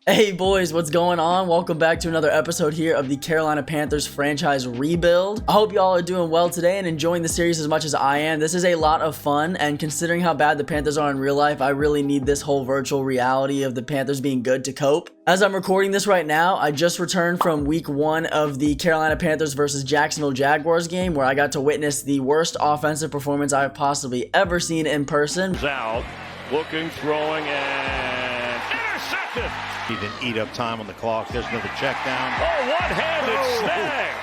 Hey boys, what's going on? Welcome back to another episode here of the Carolina Panthers franchise rebuild. I hope y'all are doing well today and enjoying the series as much as I am. This is a lot of fun, and considering how bad the Panthers are in real life, I really need this whole virtual reality of the Panthers being good to cope. As I'm recording this right now, I just returned from week 1 of the Carolina Panthers versus Jacksonville Jaguars game, where I got to witness the worst offensive performance I've possibly ever seen in person. Out, looking, throwing, and intercepted. He didn't eat up time on the clock. There's another check down. Oh, one-handed snag.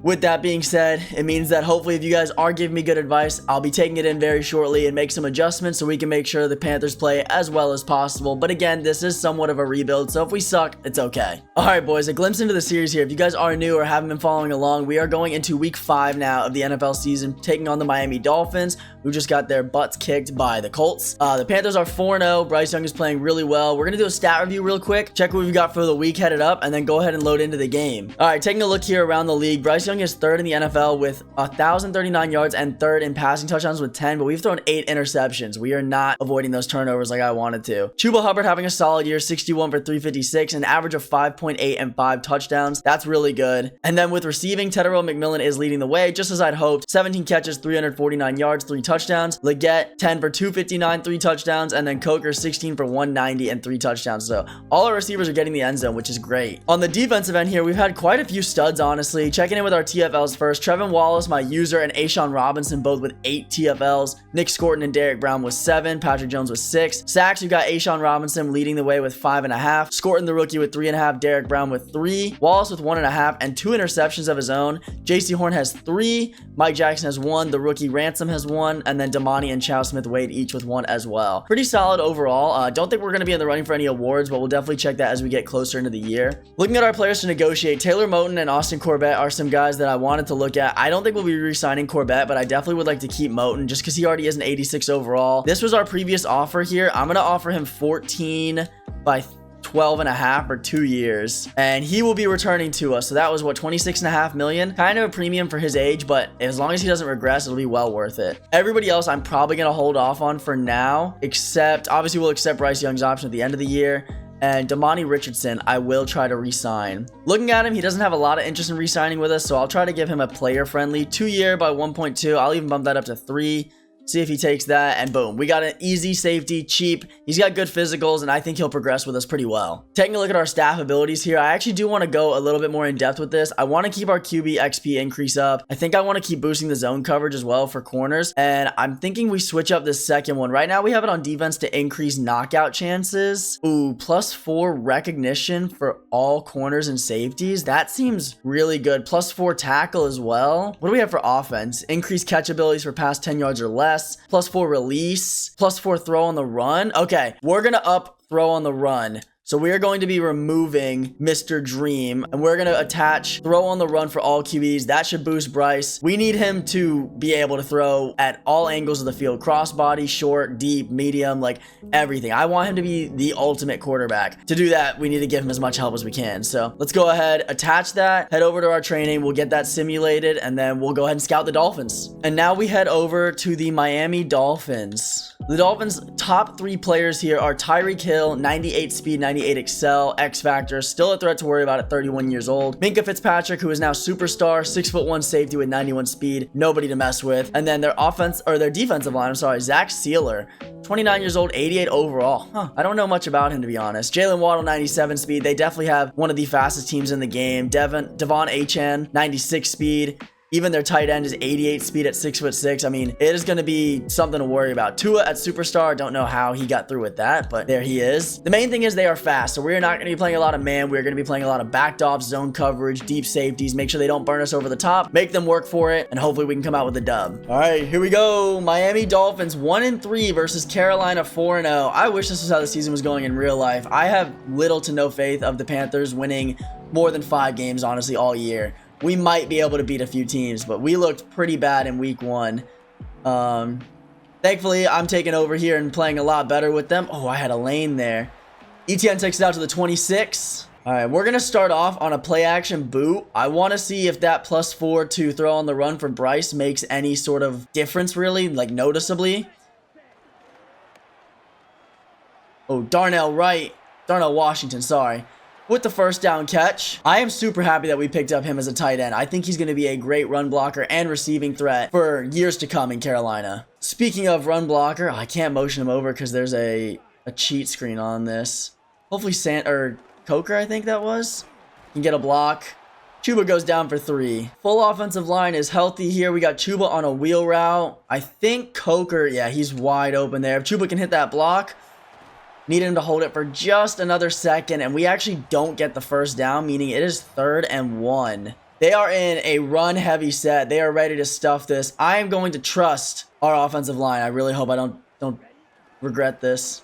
With that being said, it means that hopefully if you guys are giving me good advice, I'll be taking it in very shortly and make some adjustments so we can make sure the Panthers play as well as possible. But again, this is somewhat of a rebuild, so if we suck, it's okay. Alright boys, a glimpse into the series here. If you guys are new or haven't been following along, we are going into week 5 now of the NFL season, taking on the Miami Dolphins, who just got their butts kicked by the Colts. The Panthers are 4-0. Bryce Young is playing really well. We're going to do a stat review real quick, check what we've got for the week headed up, and then go ahead and load into the game. Alright, taking a look here around the league, Bryce Young is 3rd in the NFL with 1,039 yards and 3rd in passing touchdowns with 10, but we've thrown 8 interceptions. We are not avoiding those turnovers like I wanted to. Chuba Hubbard having a solid year, 61 for 356, an average of 5.8 and 5 touchdowns. That's really good. And then with receiving, Tetairoa McMillan is leading the way, just as I'd hoped. 17 catches, 349 yards, 3 touchdowns. Leggett, 10 for 259, 3 touchdowns. And then Coker, 16 for 190 and 3 touchdowns. So all our receivers are getting the end zone, which is great. On the defensive end here, we've had quite a few studs, honestly. Checking in with our TFLs first. Trevin Wallace, my user, and Ashawn Robinson both with 8 TFLs. Nick Scorton and Derek Brown with 7. Patrick Jones with 6. Sacks, we've got Ashawn Robinson leading the way with 5.5. Scorton, the rookie, with 3.5. Derek Brown with 3. Wallace with 1.5 and 2 interceptions of his own. JC Horn has 3. Mike Jackson has 1. The rookie Ransom has 1. And then Damani and Chow Smith-Wade each with 1 as well. Pretty solid overall. Don't think we're going to be in the running for any awards, but we'll definitely check that as we get closer into the year. Looking at our players to negotiate, Taylor Moton and Austin Corbett are some guys that I wanted to look at. I don't think we'll be re-signing Corbett, but I definitely would like to keep Moton just because he already is an 86 overall. This was our previous offer here. I'm going to offer him 14 by 12.5 or 2 years, and he will be returning to us. So that was what, 26.5 million? Kind of a premium for his age, but as long as he doesn't regress, it'll be well worth it. Everybody else I'm probably going to hold off on for now, except obviously we'll accept Bryce Young's option at the end of the year. And Damani Richardson, I will try to re-sign. Looking at him, he doesn't have a lot of interest in re-signing with us, so I'll try to give him a player-friendly 2-year by 1.2. I'll even bump that up to 3. See if he takes that, and boom, we got an easy safety, cheap. He's got good physicals, and I think he'll progress with us pretty well. Taking a look at our staff abilities here, I actually do want to go a little bit more in depth with this. I want to keep our QB XP increase up. I think I want to keep boosting the zone coverage as well for corners, and I'm thinking we switch up this second one. Right now, we have it on defense to increase knockout chances. Ooh, +4 recognition for all corners and safeties. That seems really good. +4 tackle as well. What do we have for offense? Increased catch abilities for past 10 yards or less. +4 release, +4 throw on the run. Okay, we're gonna up throw on the run. So we are going to be removing Mr. Dream, and we're going to attach throw on the run for all QBs. That should boost Bryce. We need him to be able to throw at all angles of the field, crossbody, short, deep, medium, like everything. I want him to be the ultimate quarterback. To do that, we need to give him as much help as we can. So let's go ahead, attach that, head over to our training. We'll get that simulated, and then we'll go ahead and scout the Dolphins. And now we head over to the Miami Dolphins. The Dolphins' top 3 players here are Tyreek Hill, 98 speed, 98 excel, X Factor, still a threat to worry about at 31 years old. Minkah Fitzpatrick, who is now superstar, 6'1" safety with 91 speed, nobody to mess with. And then their defensive line, I'm sorry, Zach Sealer, 29 years old, 88 overall. I don't know much about him, to be honest. Jalen Waddle, 97 speed. They definitely have one of the fastest teams in the game. Devon Achane, 96 speed. Even their tight end is 88 speed at 6'6". I mean, it is going to be something to worry about. Tua at superstar, don't know how he got through with that, but there he is. The main thing is they are fast, so we're not going to be playing a lot of man. We're going to be playing a lot of backdops, zone coverage, deep safeties. Make sure they don't burn us over the top. Make them work for it, and hopefully we can come out with a dub. All right, here we go. Miami Dolphins 1-3 versus Carolina 4-0. I wish this was how the season was going in real life. I have little to no faith of the Panthers winning more than 5 games, honestly, all year. We might be able to beat a few teams, but we looked pretty bad in week 1. Thankfully, I'm taking over here and playing a lot better with them. Oh, I had a lane there. ETN takes it out to the 26. All right, we're going to start off on a play action boot. I want to see if that +4 to throw on the run for Bryce makes any sort of difference, really, like noticeably. Oh, Darnell Wright Darnell Washington, sorry, with the first down catch. I am super happy that we picked up him as a tight end. I think he's going to be a great run blocker and receiving threat for years to come in Carolina. Speaking of run blocker, I can't motion him over because there's a cheat screen on this. Hopefully Coker, I think that was, can get a block. Chuba goes down for 3. Full offensive line is healthy here. We got Chuba on a wheel route. I think Coker, yeah, he's wide open there. If Chuba can hit that block, need him to hold it for just another second, and we actually don't get the first down, meaning it is 3rd and 1. They are in a run-heavy set. They are ready to stuff this. I am going to trust our offensive line. I really hope I don't regret this.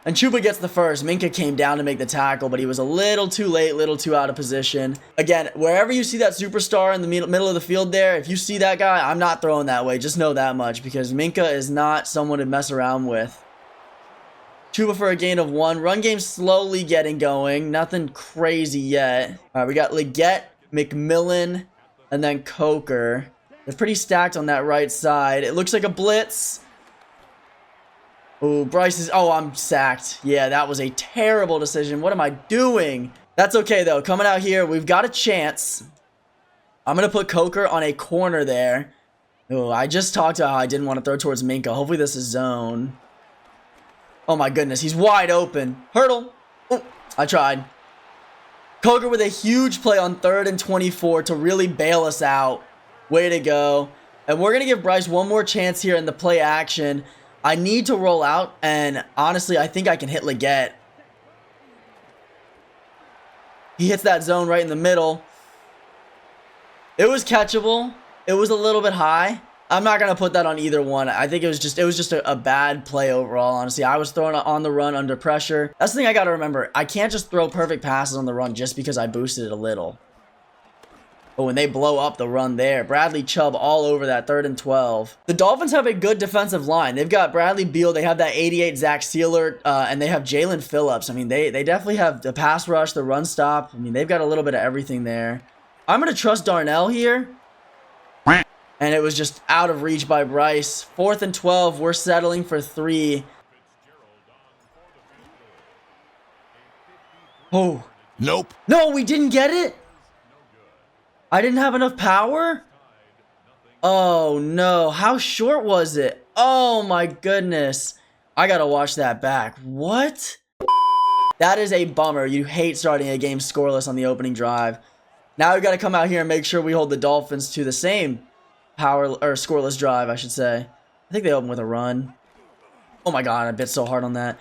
And Chuba gets the first. Minka came down to make the tackle, but he was a little too late, little too out of position. Again, wherever you see that superstar in the middle of the field there, if you see that guy, I'm not throwing that way. Just know that much, because Minka is not someone to mess around with. Chuba for a gain of 1. Run game slowly getting going. Nothing crazy yet. All right, we got Leggett, McMillan, and then Coker. They're pretty stacked on that right side. It looks like a blitz. Oh, Bryce is... Oh, I'm sacked. Yeah, that was a terrible decision. What am I doing? That's okay, though. Coming out here, we've got a chance. I'm going to put Coker on a corner there. Oh, I just talked about how I didn't want to throw towards Minka. Hopefully this is zone. Oh, my goodness. He's wide open. Hurdle. Oh, I tried. Coker with a huge play on 3rd and 24 to really bail us out. Way to go. And we're going to give Bryce one more chance here in the play action. I need to roll out, and honestly, I think I can hit Leggett. He hits that zone right in the middle. It was catchable. It was a little bit high. I'm not going to put that on either one. I think it was just a bad play overall, honestly. I was throwing it on the run under pressure. That's the thing I got to remember. I can't just throw perfect passes on the run just because I boosted it a little. But when they blow up the run there, Bradley Chubb all over that 3rd and 12. The Dolphins have a good defensive line. They've got Bradley Beal. They have that 88 Zach Sealer, and they have Jalen Phillips. I mean, they definitely have the pass rush, the run stop. I mean, they've got a little bit of everything there. I'm going to trust Darnell here. And it was just out of reach by Bryce. 4th and 12. We're settling for 3. Oh. Nope. No, we didn't get it? I didn't have enough power? Oh, no. How short was it? Oh, my goodness. I gotta watch that back. What? That is a bummer. You hate starting a game scoreless on the opening drive. Now we gotta come out here and make sure we hold the Dolphins to the same scoreless drive, I should say. I think they open with a run. Oh, my God. I bit so hard on that.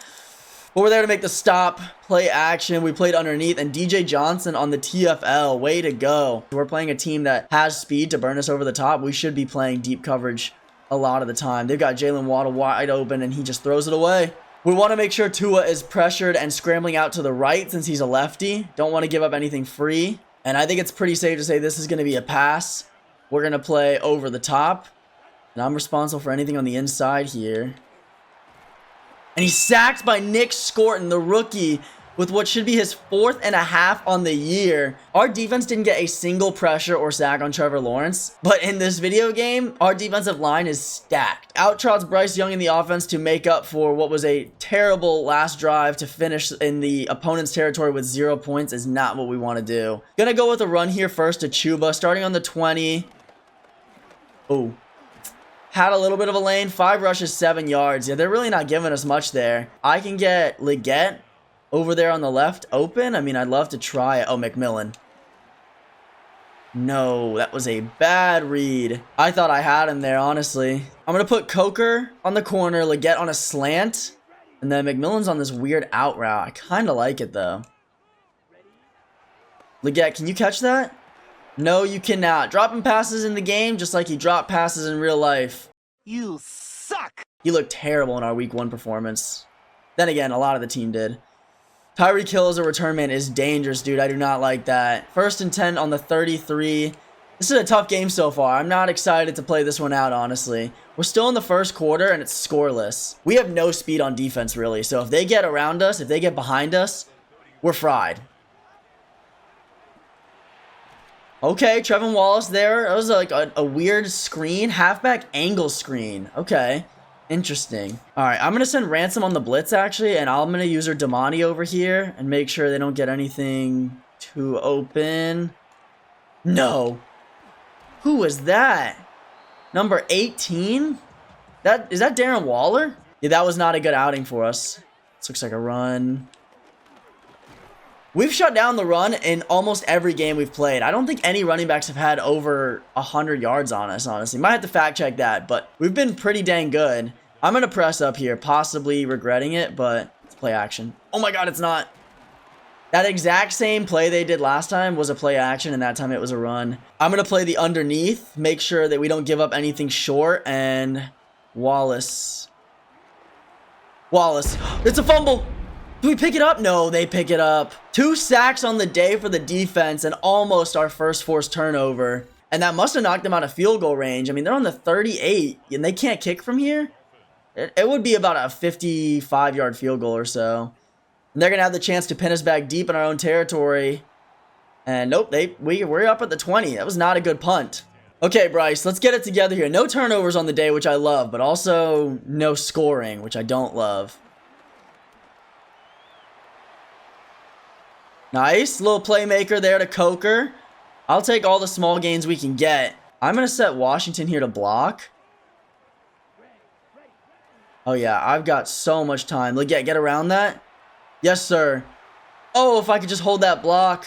But we're there to make the stop, play action. We played underneath, and DJ Johnson on the TFL. Way to go. We're playing a team that has speed to burn us over the top. We should be playing deep coverage a lot of the time. They've got Jalen Waddle wide open, and he just throws it away. We want to make sure Tua is pressured and scrambling out to the right since he's a lefty. Don't want to give up anything free. And I think it's pretty safe to say this is going to be a pass. We're going to play over the top. And I'm responsible for anything on the inside here. And he's sacked by Nick Scorton, the rookie, with what should be his 4th and a half on the year. Our defense didn't get a single pressure or sack on Trevor Lawrence. But in this video game, our defensive line is stacked. Outtrots Bryce Young in the offense to make up for what was a terrible last drive. To finish in the opponent's territory with 0 points is not what we want to do. Gonna go with a run here first to Chuba, starting on the 20. Oh. Had a little bit of a lane. 5 rushes, 7 yards. Yeah, they're really not giving us much there. I can get Leggett over there on the left open. I mean, I'd love to try it. Oh, McMillan. No, that was a bad read. I thought I had him there, honestly. I'm going to put Coker on the corner, Leggett on a slant, and then McMillan's on this weird out route. I kind of like it, though. Leggett, can you catch that? No, you cannot. Dropping passes in the game just like he dropped passes in real life. You suck. He looked terrible in our week 1 performance. Then again, a lot of the team did. Tyreek Hill as a return man is dangerous, dude. I do not like that. 1st and 10 on the 33. This is a tough game so far. I'm not excited to play this one out, honestly. We're still in the first quarter, and it's scoreless. We have no speed on defense, really. So if they get around us, if they get behind us, we're fried. Okay, Trevin Wallace there. That was like a weird screen. Halfback angle screen. Okay. Interesting. All right, I'm going to send Ransom on the blitz, actually, and I'm going to use her Damani over here and make sure they don't get anything too open. No. Who was that? Number 18? Is that Darren Waller? Yeah, that was not a good outing for us. This looks like a run. We've shut down the run in almost every game we've played. I don't think any running backs have had over 100 yards on us, honestly. Might have to fact check that, but we've been pretty dang good. I'm going to press up here, possibly regretting it, but it's play action. Oh my god, it's not. That exact same play they did last time was a play action, and that time it was a run. I'm going to play the underneath, make sure that we don't give up anything short, and Wallace. It's a fumble. Do we pick it up? No, they pick it up. 2 sacks on the day for the defense and almost our first forced turnover. And that must have knocked them out of field goal range. I mean, they're on the 38 and they can't kick from here. It would be about a 55-yard field goal or so. And they're going to have the chance to pin us back deep in our own territory. And nope, we're up at the 20. That was not a good punt. Okay, Bryce, let's get it together here. No turnovers on the day, which I love, but also no scoring, which I don't love. Nice. Little playmaker there to Coker. I'll take all the small gains we can get. I'm going to set Washington here to block. Oh, yeah. I've got so much time. Look, get around that. Yes, sir. Oh, if I could just hold that block.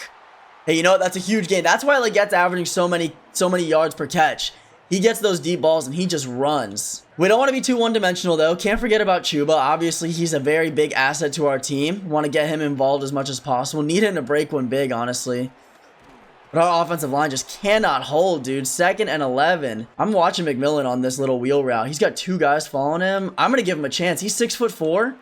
Hey, you know what? That's a huge gain. That's why Legette's averaging so many yards per catch. He gets those deep balls and he just runs. We don't want to be too one-dimensional, though. Can't forget about Chuba. Obviously, he's a very big asset to our team. Want to get him involved as much as possible. Need him to break one big, honestly. But our offensive line just cannot hold, dude. 2nd and 11. I'm watching McMillan on this little wheel route. He's got 2 guys following him. I'm going to give him a chance. He's 6'4".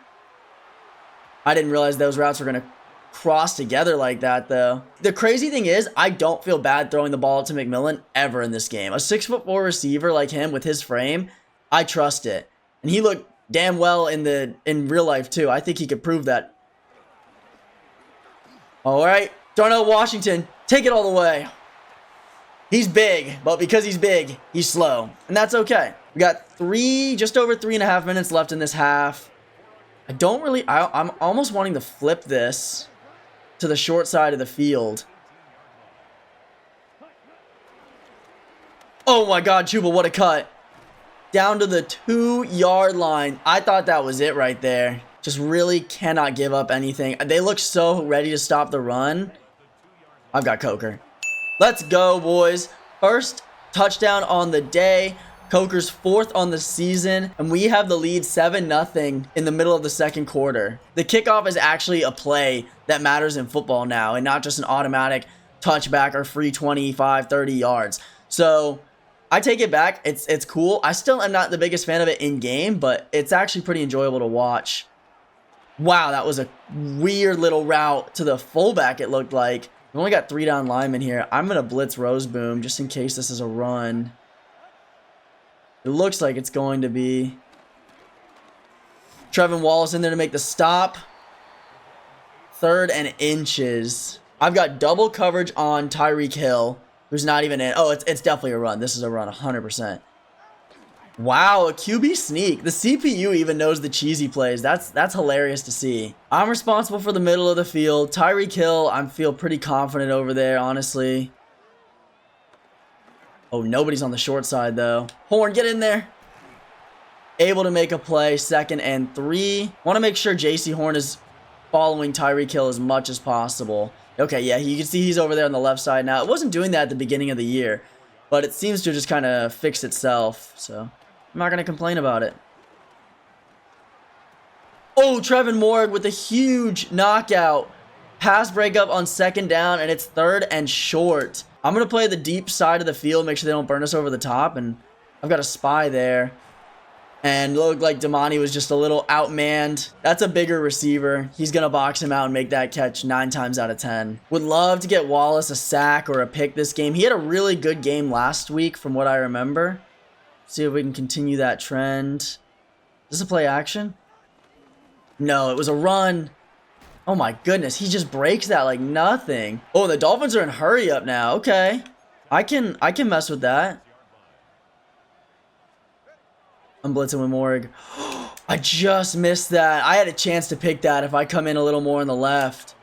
I didn't realize those routes were going to cross together like that, though. The crazy thing is, I don't feel bad throwing the ball to McMillan ever in this game. A 6'4" receiver like him with his frame, I trust it. And he looked damn well in real life, too. I think he could prove that. All right. Darnell Washington, take it all the way. He's big, but because he's big, he's slow. And that's okay. We got just over 3.5 minutes left in this half. I'm almost wanting to flip this to the short side of the field. Oh my god, Chuba, what a cut. Down to the 2-yard line. I thought that was it right there. Just really cannot give up anything. They look so ready to stop the run. I've got Coker. Let's go, boys. First touchdown on the day. Coker's 4th on the season, and we have the lead 7-0 in the middle of the second quarter. The kickoff is actually a play that matters in football now, and not just an automatic touchback or free 25, 30 yards. So I take it back. It's cool. I still am not the biggest fan of it in game, but it's actually pretty enjoyable to watch. Wow, that was a weird little route to the fullback, it looked like. We only got 3 down linemen here. I'm going to blitz Roseboom just in case this is a run. It looks like it's going to be. Trevin Wallace in there to make the stop. 3rd and inches. I've got double coverage on Tyreek Hill, who's not even in. Oh, it's definitely a run. This is a run, 100%. Wow, a QB sneak. The CPU even knows the cheesy plays. That's hilarious to see. I'm responsible for the middle of the field. Tyreek Hill, I feel pretty confident over there, honestly. Oh, nobody's on the short side, though. Horn, get in there. Able to make a play. 2nd and 3. Want to make sure JC Horn is following Tyreek Hill as much as possible. Okay, yeah, you can see he's over there on the left side now. It wasn't doing that at the beginning of the year, but it seems to just kind of fix itself, so I'm not going to complain about it. Oh, Trevin Morg with a huge knockout. Pass breakup on 2nd down, and it's 3rd and short. I'm going to play the deep side of the field, make sure they don't burn us over the top, and I've got a spy there. And looked like Damani was just a little outmanned. That's a bigger receiver. He's going to box him out and make that catch 9 times out of 10. Would love to get Wallace a sack or a pick this game. He had a really good game last week from what I remember. See if we can continue that trend. Is this a play action? No, it was a run. Oh my goodness, he just breaks that like nothing. Oh, the Dolphins are in hurry up now. Okay. I can mess with that. I'm blitzing with Morg. I just missed that. I had a chance to pick that if I come in a little more on the left.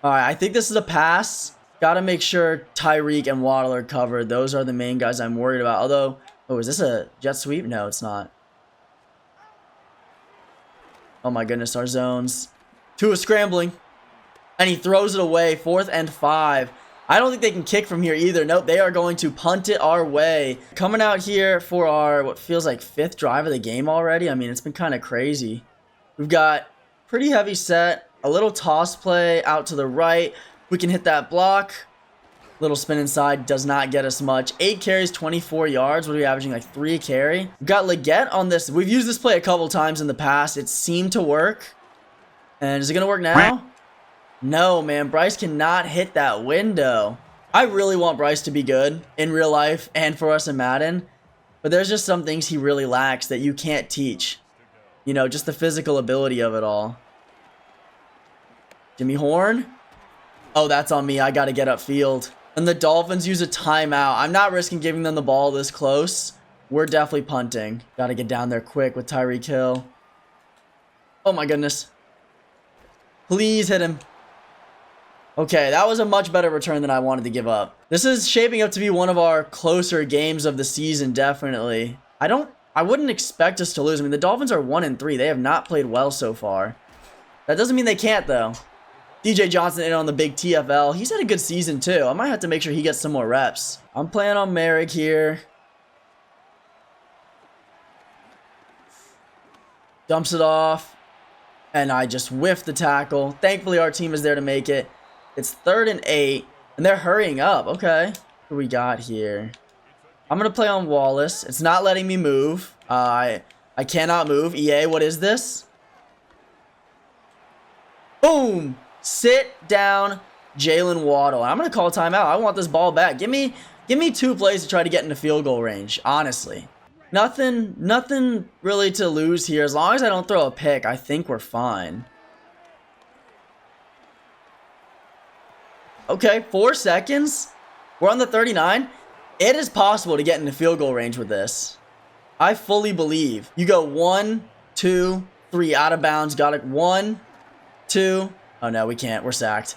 All right, I think this is a pass. Got to make sure Tyreek and Waddle are covered. Those are the main guys I'm worried about. Although, oh, is this a jet sweep? No, it's not. Oh my goodness, our zones. Tua scrambling. And he throws it away. 4th and 5. I don't think they can kick from here either. Nope, they are going to punt it our way. Coming out here for our, what feels like 5th drive of the game already. I mean, it's been kind of crazy. We've got pretty heavy set. A little toss play out to the right. We can hit that block. Little spin inside does not get us much. 8 carries, 24 yards. What are we averaging? Like 3 a carry. We've got Leggett on this. We've used this play a couple times in the past. It seemed to work. And is it going to work now? No, man. Bryce cannot hit that window. I really want Bryce to be good in real life and for us in Madden. But there's just some things he really lacks that you can't teach. You know, just the physical ability of it all. Jimmy Horn. Oh, that's on me. I got to get upfield. And the Dolphins use a timeout. I'm not risking giving them the ball this close. We're definitely punting. Got to get down there quick with Tyreek Hill. Oh my goodness. Please hit him. Okay, that was a much better return than I wanted to give up. This is shaping up to be one of our closer games of the season, definitely. I wouldn't expect us to lose. I mean, the Dolphins are 1-3. They have not played well so far. That doesn't mean they can't, though. DJ Johnson in on the big TFL. He's had a good season, too. I might have to make sure he gets some more reps. I'm playing on Merrick here. Dumps it off. And I just whiffed the tackle. Thankfully, our team is there to make it. It's 3rd and 8. And they're hurrying up. Okay. What do we got here? I'm going to play on Wallace. It's not letting me move. I cannot move. EA, what is this? Boom. Sit down, Jalen Waddle. I'm going to call timeout. I want this ball back. Give me 2 plays to try to get into field goal range, honestly. Nothing really to lose here. As long as I don't throw a pick, I think we're fine. Okay, 4 seconds. We're on the 39. It is possible to get into field goal range with this. I fully believe. You go 1, 2, 3 out of bounds. Got it. 1, 2. Oh no, we can't. We're sacked.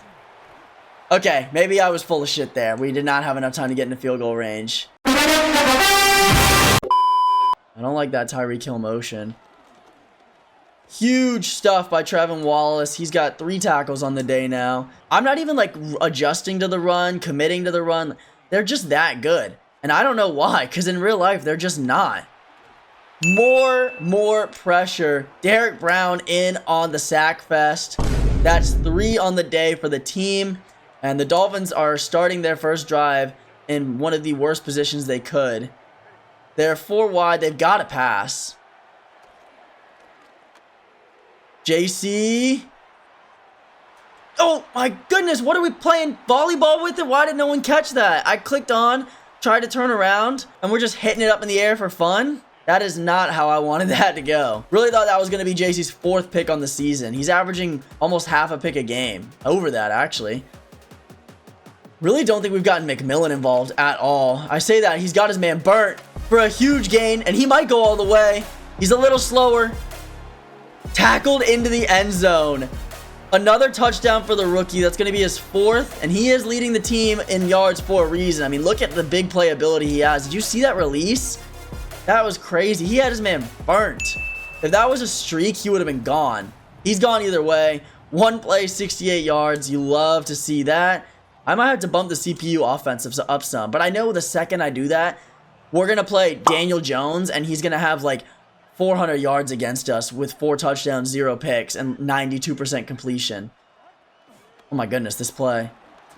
Okay, maybe I was full of shit there. We did not have enough time to get into field goal range. I don't like that Tyreek Hill motion. Huge stuff by Trevin Wallace. He's got 3 tackles on the day now. I'm not even like adjusting to the run, committing to the run. They're just that good. And I don't know why, because in real life, they're just not. More pressure. Derek Brown in on the sack fest. That's 3 on the day for the team. And the Dolphins are starting their first drive in one of the worst positions they could. They're 4 wide. They've got to pass. JC. Oh my goodness. What are we playing volleyball with it? Why did no one catch that? I clicked on, tried to turn around, and we're just hitting it up in the air for fun. That is not how I wanted that to go. Really thought that was going to be JC's 4th pick on the season. He's averaging almost half a pick a game. Over that, actually. Really don't think we've gotten McMillan involved at all. I say that. He's got his man burnt for a huge gain, and he might go all the way. He's a little slower. Tackled into the end zone. Another touchdown for the rookie. That's going to be his 4th, and he is leading the team in yards for a reason. I mean, look at the big playability he has. Did you see that release? That was crazy. He had his man burnt. If that was a streak, he would have been gone. He's gone either way. 1 play, 68 yards. You love to see that. I might have to bump the CPU offensive up some, but I know the second I do that, we're going to play Daniel Jones, and he's going to have like 400 yards against us with 4 touchdowns, 0 picks, and 92% completion. Oh my goodness, this play.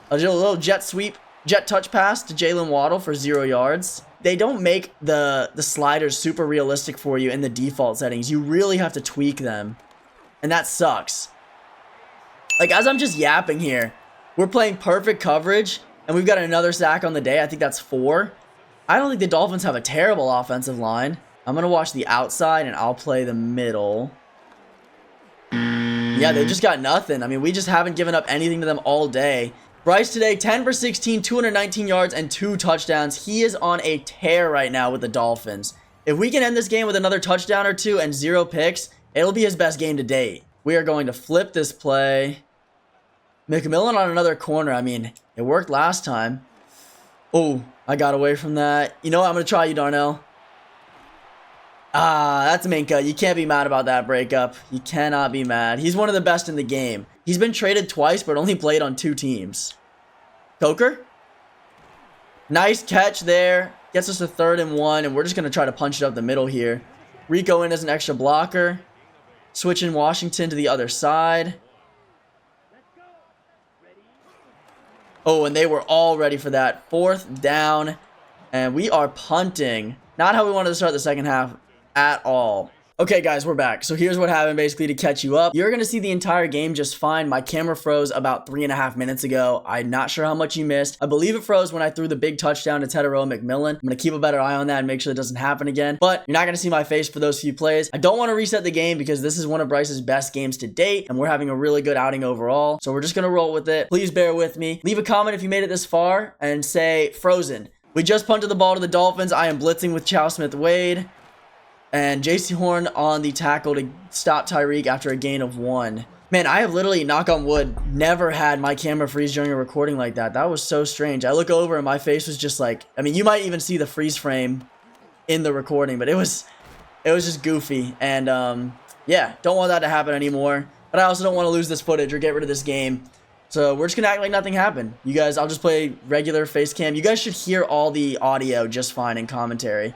A little jet sweep, jet touch pass to Jalen Waddle for 0 yards. They don't make the sliders super realistic for you in the default settings. You really have to tweak them, and that sucks. Like, as I'm just yapping here, we're playing perfect coverage, and we've got another sack on the day. I think that's 4. I don't think the Dolphins have a terrible offensive line. I'm going to watch the outside, and I'll play the middle. Yeah, they just got nothing. I mean, we just haven't given up anything to them all day. Bryce today, 10 for 16, 219 yards, and 2 touchdowns. He is on a tear right now with the Dolphins. If we can end this game with another touchdown or two and 0 picks, it'll be his best game to date. We are going to flip this play. McMillan on another corner. I mean, it worked last time. Oh, I got away from that. You know what? I'm going to try you, Darnell. Ah, that's Minka. You can't be mad about that breakup. You cannot be mad. He's one of the best in the game. He's been traded twice, but only played on 2 teams. Coker? Nice catch there. Gets us to 3rd and 1, and we're just going to try to punch it up the middle here. Rico in as an extra blocker. Switching Washington to the other side. Oh, and they were all ready for that. 4th down, and we are punting. Not how we wanted to start the second half at all. Okay, guys, we're back. So here's what happened basically to catch you up. You're going to see the entire game just fine. My camera froze about 3.5 minutes ago. I'm not sure how much you missed. I believe it froze when I threw the big touchdown to Tedero McMillan. I'm going to keep a better eye on that and make sure it doesn't happen again. But you're not going to see my face for those few plays. I don't want to reset the game because this is one of Bryce's best games to date, and we're having a really good outing overall. So we're just going to roll with it. Please bear with me. Leave a comment if you made it this far and say frozen. We just punted the ball to the Dolphins. I am blitzing with Chow Smith-Wade. And JC Horn on the tackle to stop Tyreek after a gain of 1. Man, I have literally, knock on wood, never had my camera freeze during a recording like that. That was so strange. I look over and my face was just like, I mean, you might even see the freeze frame in the recording, but it was just goofy. And yeah, don't want that to happen anymore. But I also don't want to lose this footage or get rid of this game. So we're just going to act like nothing happened. You guys, I'll just play regular face cam. You guys should hear all the audio just fine in commentary.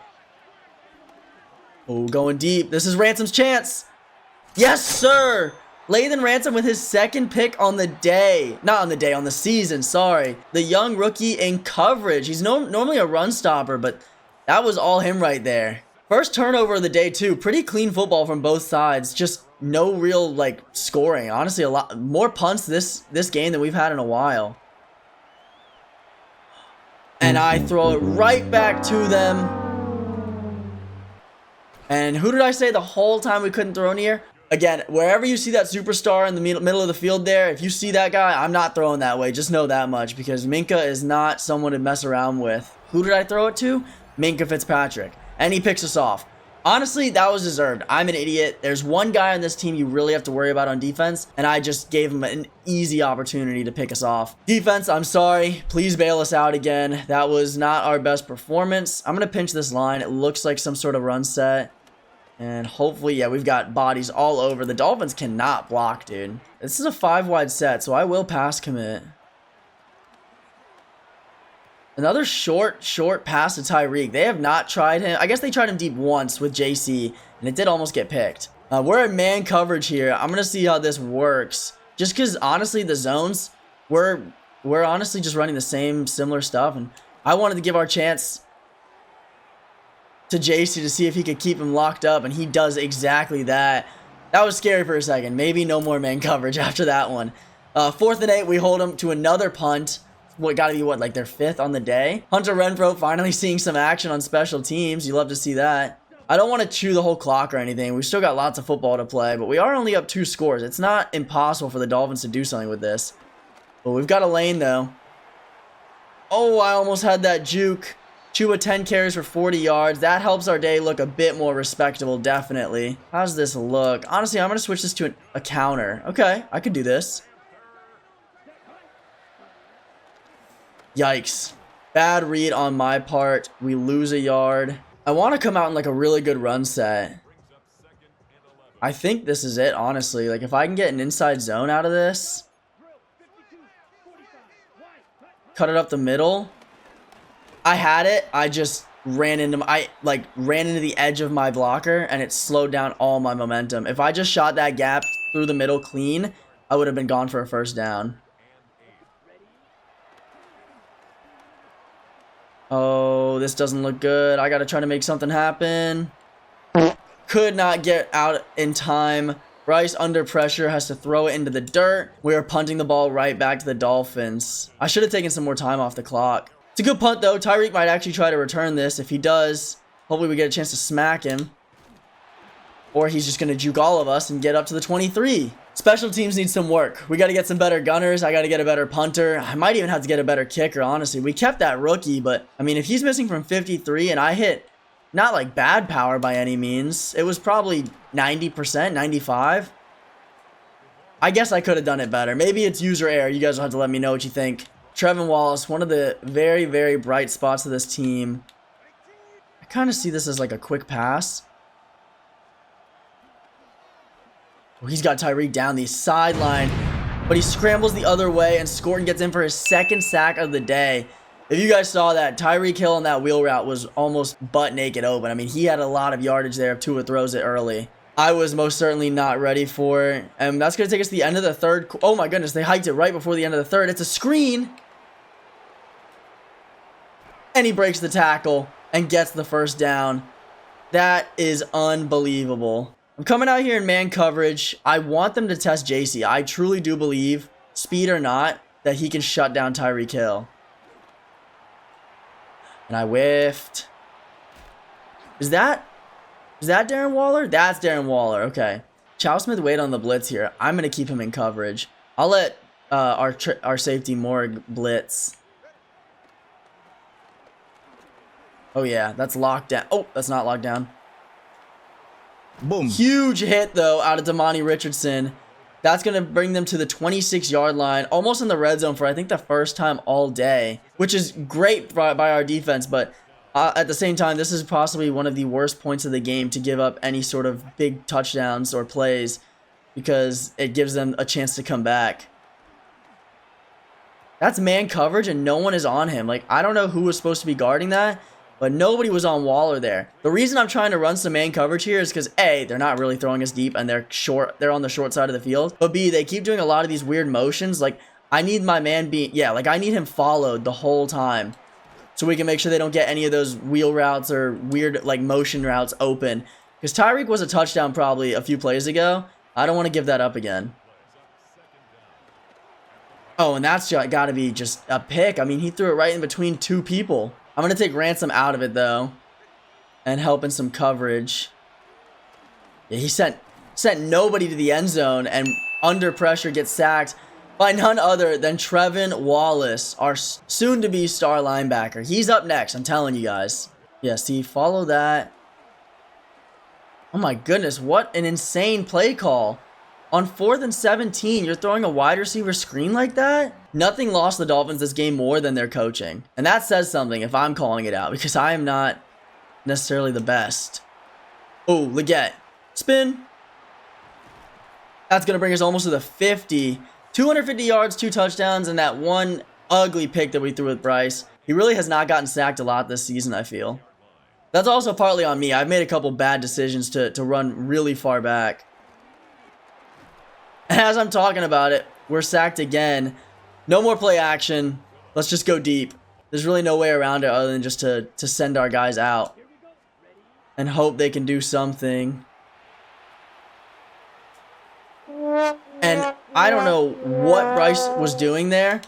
Oh, going deep. This is Ransom's chance. Yes, sir. Lathan Ransom with his 2nd pick on the day. Not on the day, on the season, sorry. The young rookie in coverage. He's normally a run stopper, but that was all him right there. First turnover of the day, too. Pretty clean football from both sides. Just no real, like, scoring. Honestly, a lot more punts this game than we've had in a while. And I throw it right back to them. And who did I say the whole time we couldn't throw near? Again, wherever you see that superstar in the middle of the field there, if you see that guy, I'm not throwing that way. Just know that much because Minka is not someone to mess around with. Who did I throw it to? Minka Fitzpatrick. And he picks us off. Honestly, that was deserved. I'm an idiot. There's one guy on this team you really have to worry about on defense, and I just gave him an easy opportunity to pick us off. Defense, I'm sorry. Please bail us out again. That was not our best performance. I'm going to pinch this line. It looks like some sort of run set. And hopefully, yeah, we've got bodies all over. The Dolphins cannot block, dude. This is a 5-wide set, so I will pass commit. Another short pass to Tyreek. They have not tried him. I guess they tried him deep once with JC, and it did almost get picked. We're in man coverage here. I'm going to see how this works. Just because, honestly, the zones, we're honestly just running the similar stuff. And I wanted to give our chance to JC to see if he could keep him locked up, and he does exactly that. That was scary for a second. Maybe no more man coverage after that one. 4th and 8, we hold them to another punt. What, gotta be what, like their 5th on the day? Hunter Renfro finally seeing some action on special teams. You love to see that. I don't want to chew the whole clock or anything. We've still got lots of football to play, but we are only up 2 scores. It's not impossible for the Dolphins to do something with this. But we've got a lane, though. Oh, I almost had that juke. Chuba 10 carries for 40 yards. That helps our day look a bit more respectable, definitely. How's this look? Honestly, I'm going to switch this to a counter. Okay, I could do this. Yikes. Bad read on my part. We lose a yard. I want to come out in like a really good run set. I think this is it, honestly. Like if I can get an inside zone out of this. Cut it up the middle. I had it. I just ran into the edge of my blocker and it slowed down all my momentum. If I just shot that gap through the middle clean, I would have been gone for a 1st down. Oh, this doesn't look good. I got to try to make something happen. Could not get out in time. Bryce, under pressure, has to throw it into the dirt. We are punting the ball right back to the Dolphins. I should have taken some more time off the clock. It's a good punt, though. Tyreek might actually try to return this. If he does, hopefully we get a chance to smack him. Or he's just going to juke all of us and get up to the 23. Special teams need some work. We got to get some better gunners. I got to get a better punter. I might even have to get a better kicker, honestly. We kept that rookie, but, I mean, if he's missing from 53 and I hit Not like bad power by any means. It was probably 90%, 95. I guess I could have done it better. Maybe it's user error. You guys will have to let me know what you think. Trevin Wallace, one of the very, very bright spots of this team. I kind of see this as like a quick pass. Oh, he's got Tyreek down the sideline, but he scrambles the other way, and Scorton gets in for his second sack of the day. If you guys saw that, Tyreek Hill on that wheel route was almost butt naked open. I mean, he had a lot of yardage there if Tua throws it early. I was most certainly not ready for it. And that's going to take us to the end of the third. Oh my goodness, they hiked it right before the end of the third. It's a screen. And he breaks the tackle and gets the first down. That is unbelievable. I'm coming out here in man coverage. I want them to test JC. I truly do believe, speed or not, that he can shut down Tyreek Hill. And I whiffed. Is that Darren Waller? That's Darren Waller. Okay. Chow Smith wait on the blitz here. I'm going to keep him in coverage. I'll let our safety Morg blitz. Oh, yeah. That's locked down. Oh, that's not locked down. Boom. Huge hit, though, out of Damani Richardson. That's going to bring them to the 26-yard line, almost in the red zone for, I think, the first time all day, which is great by our defense, but at the same time, this is possibly one of the worst points of the game to give up any sort of big touchdowns or plays because it gives them a chance to come back. That's man coverage, and no one is on him. Like, I don't know who was supposed to be guarding that, but nobody was on Waller there. The reason I'm trying to run some man coverage here is because A, they're not really throwing us deep and they're on the short side of the field. But B, they keep doing a lot of these weird motions. Like, I need my man I need him followed the whole time so we can make sure they don't get any of those wheel routes or weird like motion routes open. Because Tyreek was a touchdown probably a few plays ago. I don't want to give that up again. Oh, and that's got to be just a pick. I mean, he threw it right in between two people. I'm going to take Ransom out of it, though, and help in some coverage. Yeah, he sent nobody to the end zone, and under pressure gets sacked by none other than Trevin Wallace, our soon-to-be star linebacker. He's up next, I'm telling you guys. Yeah, see, follow that. Oh my goodness, what an insane play call. On 4th and 17, you're throwing a wide receiver screen like that? Nothing lost the Dolphins this game more than their coaching. And that says something if I'm calling it out, because I am not necessarily the best. Oh, Leggett. Spin. That's going to bring us almost to the 50. 250 yards, 2 touchdowns, and that one ugly pick that we threw with Bryce. He really has not gotten sacked a lot this season, I feel. That's also partly on me. I've made a couple bad decisions to run really far back. And as I'm talking about it, we're sacked again. No more play action. Let's just go deep. There's really no way around it other than just to send our guys out and hope they can do something. And I don't know what Bryce was doing there.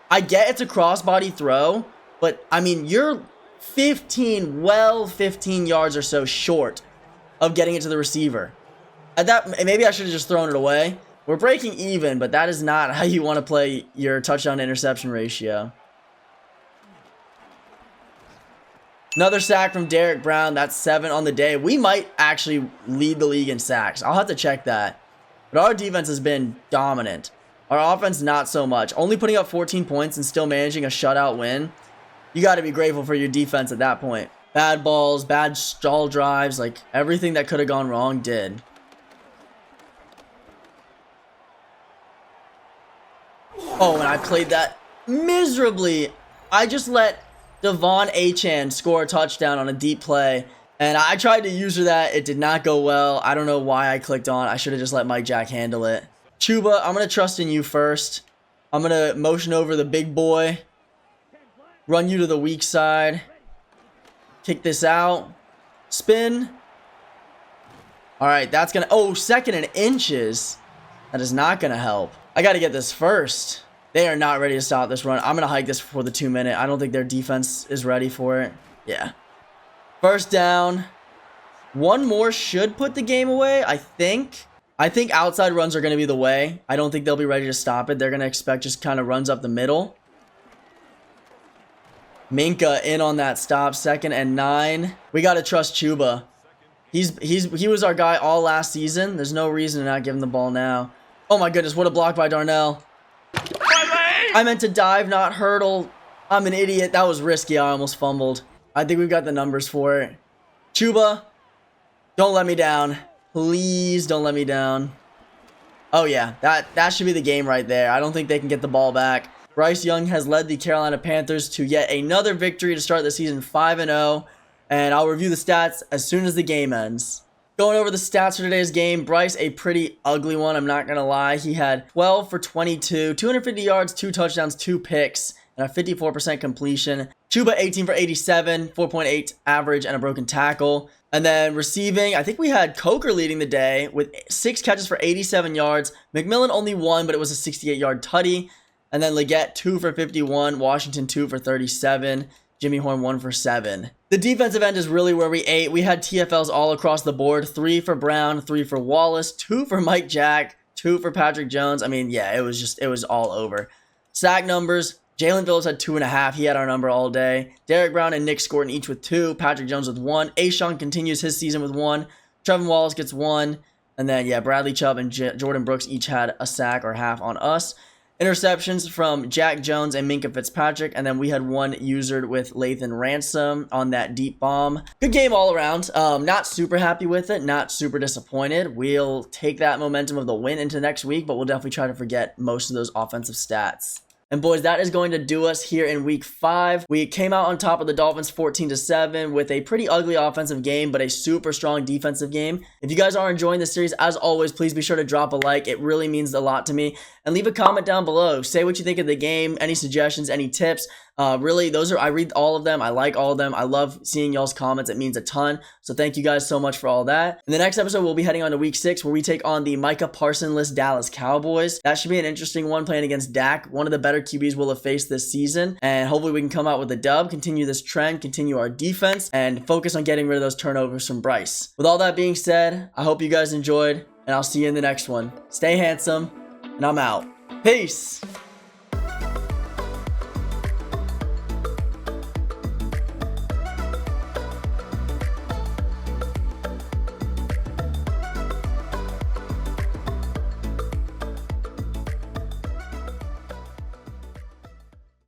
I get it's a crossbody throw, but I mean, you're 15 yards or so short of getting it to the receiver. At that, maybe I should have just thrown it away. We're breaking even, but that is not how you want to play your touchdown to interception ratio. Another sack from Derek Brown. That's 7 on the day. We might actually lead the league in sacks. I'll have to check that. But our defense has been dominant. Our offense, not so much. Only putting up 14 points and still managing a shutout win. You got to be grateful for your defense at that point. Bad balls, bad stall drives, like everything that could have gone wrong did. Oh, and I played that miserably. I just let Devon Achane score a touchdown on a deep play, and I tried to user that. It did not go well. I don't know why I clicked on. I should have just let Mike Jack handle it. Chuba, I'm going to trust in you first. I'm going to motion over the big boy. Run you to the weak side. Kick this out. Spin. All right, that's going to... Oh, 2nd and inches. That is not going to help. I got to get this first. They are not ready to stop this run. I'm going to hike this before the 2-minute. I don't think their defense is ready for it. Yeah. First down. One more should put the game away, I think. I think outside runs are going to be the way. I don't think they'll be ready to stop it. They're going to expect just kind of runs up the middle. Minka in on that stop. 2nd and 9. We got to trust Chuba. He was our guy all last season. There's no reason to not give him the ball now. Oh my goodness, what a block by Darnell. I meant to dive, not hurdle. I'm an idiot. That was risky. I almost fumbled. I think we've got the numbers for it. Chuba, don't let me down. Please don't let me down. Oh yeah, that should be the game right there. I don't think they can get the ball back. Bryce Young has led the Carolina Panthers to yet another victory to start the season 5-0. And I'll review the stats as soon as the game ends. Going over the stats for today's game, Bryce, a pretty ugly one, I'm not going to lie. He had 12 for 22, 250 yards, 2 touchdowns, 2 picks, and a 54% completion. Chuba, 18 for 87, 4.8 average, and a broken tackle. And then receiving, I think we had Coker leading the day with 6 catches for 87 yards. McMillan only 1, but it was a 68-yard tutty. And then Leggett, 2 for 51, Washington, 2 for 37. Jimmy Horn 1 for 7. The defensive end is really where we ate. We had TFLs all across the board. 3 for Brown, 3 for Wallace, 2 for Mike Jack, 2 for Patrick Jones. I mean, yeah, it was all over. Sack numbers, Jalen Phillips had 2.5. He had our number all day. Derek Brown and Nick Scorton each with 2. Patrick Jones with 1. Ashawn continues his season with 1. Trevin Wallace gets 1. And then, yeah, Bradley Chubb and Jordan Brooks each had a sack or half on us. Interceptions from Jack Jones and Minka Fitzpatrick, and then we had 1 usered with Lathan Ransom on that deep bomb. Good game all around. Not super happy with it, not super disappointed. We'll take that momentum of the win into next week, but we'll definitely try to forget most of those offensive stats. And boys, that is going to do us here in week 5. We came out on top of the Dolphins 14-7 with a pretty ugly offensive game, but a super strong defensive game. If you guys are enjoying this series, as always, please be sure to drop a like. It really means a lot to me. And leave a comment down below. Say what you think of the game, any suggestions, any tips. Really, I read all of them. I like all of them. I love seeing y'all's comments. It means a ton. So thank you guys so much for all that. In the next episode, we'll be heading on to week 6 where we take on the Micah Parsons-less Dallas Cowboys. That should be an interesting one playing against Dak, one of the better QBs we'll have faced this season. And hopefully we can come out with a dub, continue this trend, continue our defense, and focus on getting rid of those turnovers from Bryce. With all that being said, I hope you guys enjoyed, and I'll see you in the next one. Stay handsome, and I'm out. Peace!